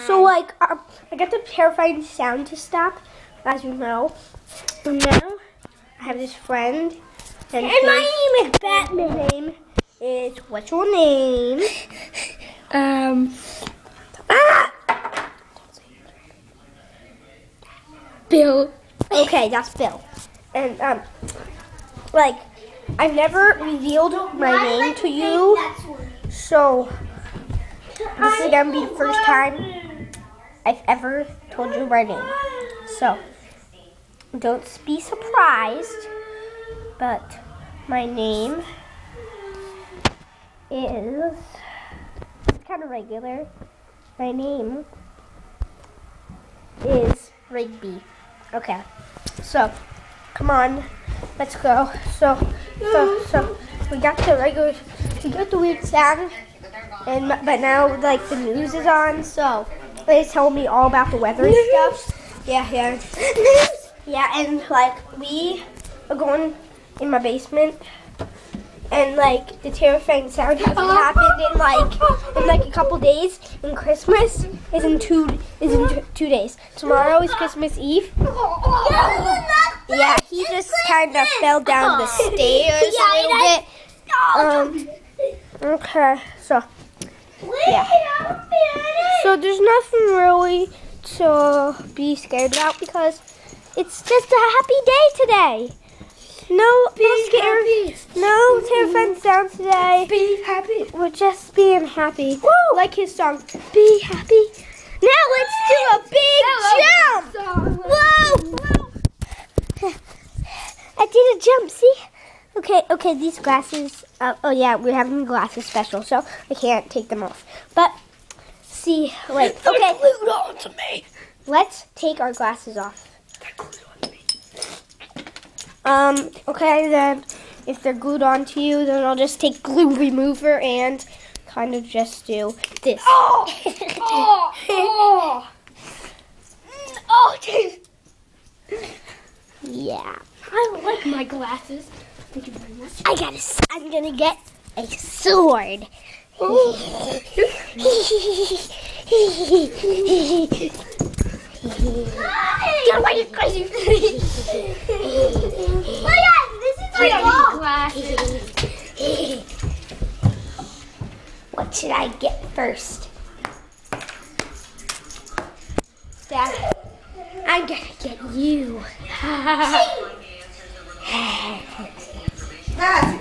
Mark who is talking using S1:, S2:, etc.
S1: So like, I got the terrifying sound to stop, as you know. And now I have this friend, and my name is Batman. His name is, what's your name?
S2: Bill.
S1: Okay, that's Bill. And like, I've never revealed my name to you, so this is gonna be the first time I've ever told you my name. So don't be surprised, but my name is, it's kind of regular. My name is Rigby. Okay, so come on, let's go. So we got the regular, we got the weird sound, and but now like the news is on, so they tell me all about the weather and stuff. Yeah, and like we are going in my basement, and like the terrifying sound hasn't happened in like a couple days. And Christmas is in two days. Tomorrow is Christmas Eve. Yeah, he just kind of fell down the stairs a little bit. Okay, so yeah. So there's nothing really to be scared about because it's just a happy day today. No scary, no terrifying sounds today.
S2: Be happy.
S1: We're just being happy. Woo! Like his song, Be Happy. Now let's do a big jump. Whoa! I did a jump, see? Okay, these glasses, oh yeah, we're having glasses special, so I can't take them off. But, see, wait, okay.
S2: They're glued on to me.
S1: Let's take our glasses off.
S2: They're glued on to me.
S1: Okay, then if they're glued onto you, then I'll just take glue remover and kind of just do this. Yeah.
S2: I like my glasses. Thank you very much.
S1: I'm gonna get a sword.
S2: Get away, you crazy! This is my glasses.
S1: What should I get first? Dad, I'm gonna get you.
S3: That's